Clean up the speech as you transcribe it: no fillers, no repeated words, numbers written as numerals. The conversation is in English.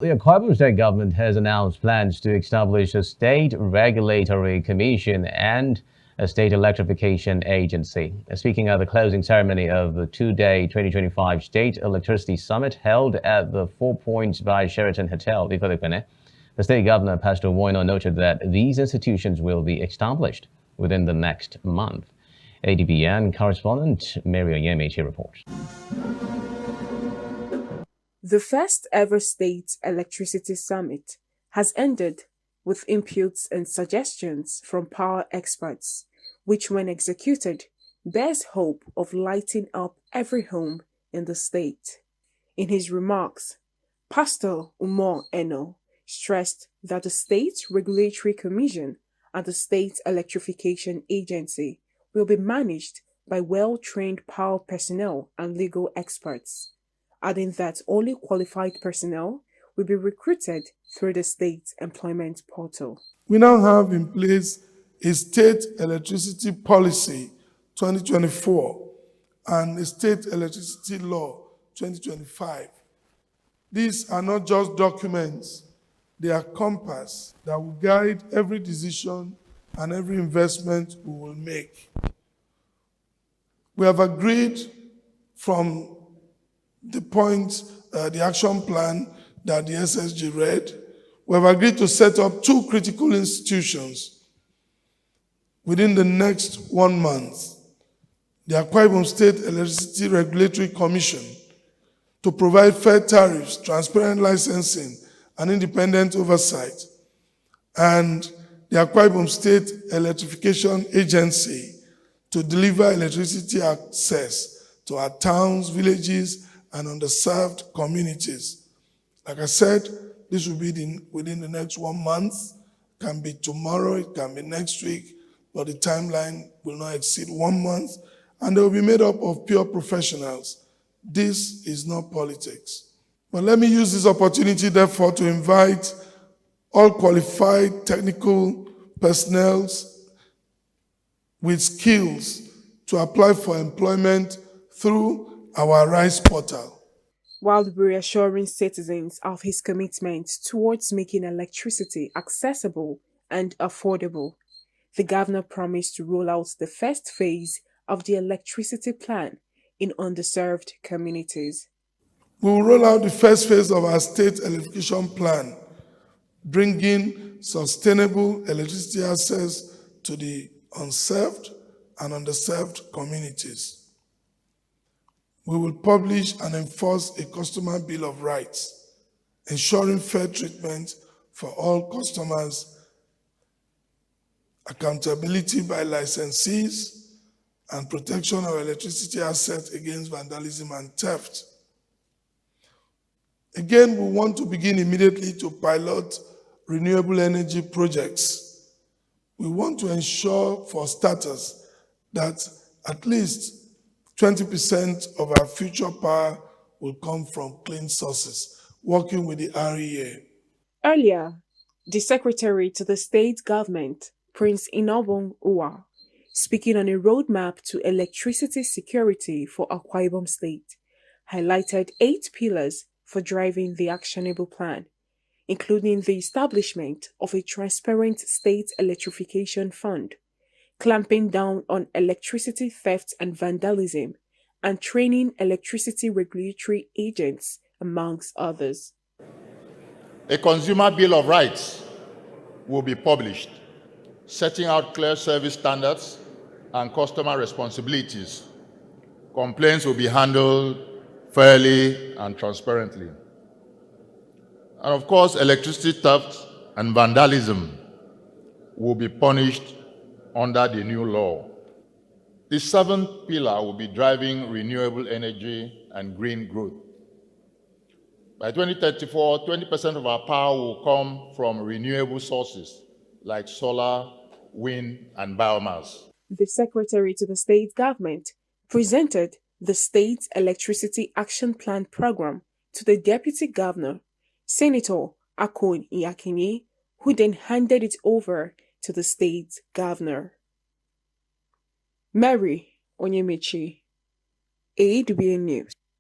The Akwa Ibom State Government has announced plans to establish a state regulatory commission and a state electrification agency. Speaking at the closing ceremony of the two-day 2025 State Electricity Summit held at the Four Points by Sheraton Hotel, Ikot Ekpene, the state governor, Pastor Umo Eno, noted that these institutions will be established within the next month. ADBN correspondent Mary Oyemichi reports. The first ever State Electricity Summit has ended with inputs and suggestions from power experts, which when executed, bears hope of lighting up every home in the state. In his remarks, Pastor Umo Eno stressed that the State Regulatory Commission and the State Electrification Agency will be managed by well-trained power personnel and legal experts, adding that only qualified personnel will be recruited through the state employment portal. We now have in place a state electricity policy 2024 and a state electricity law 2025. These are not just documents, they are compass that will guide every decision and every investment we will make. We have agreed from the action plan that the AKSG read, we have agreed to set up two critical institutions within the next 1 month. The Akwa Ibom State Electricity Regulatory Commission to provide fair tariffs, transparent licensing, and independent oversight, and the Akwa Ibom State Electrification Agency to deliver electricity access to our towns, villages, and underserved communities. Like I said, this will be within the next 1 month. It can be tomorrow, it can be next week, but the timeline will not exceed 1 month, and they will be made up of pure professionals. This is not politics. But let me use this opportunity, therefore, to invite all qualified technical personnel with skills to apply for employment through our RISE portal. While reassuring citizens of his commitment towards making electricity accessible and affordable, the governor promised to roll out the first phase of the electricity plan in underserved communities. We will roll out the first phase of our state electrification plan, bringing sustainable electricity access to the unserved and underserved communities. We will publish and enforce a customer bill of rights, ensuring fair treatment for all customers, accountability by licensees, and protection of electricity assets against vandalism and theft. Again, we want to begin immediately to pilot renewable energy projects. We want to ensure, for starters, that at least 20% of our future power will come from clean sources, working with the REA. Earlier, the Secretary to the State Government, Prince Inobong Uwa, speaking on a roadmap to electricity security for Akwa Ibom State, highlighted 8 pillars for driving the actionable plan, including the establishment of a transparent state electrification fund, clamping down on electricity theft and vandalism, and training electricity regulatory agents, amongst others. A consumer bill of rights will be published, setting out clear service standards and customer responsibilities. Complaints will be handled fairly and transparently. And of course, electricity theft and vandalism will be punished under the new law. The 7th pillar will be driving renewable energy and green growth. By 2034, 20% of our power will come from renewable sources like solar, wind, and biomass. The Secretary to the State Government presented the State Electricity Action Plan program to the Deputy Governor, Senator Akwa Ibom Ekpene, who then handed it over to the State Governor. Mary Oyemichi, ADBN News.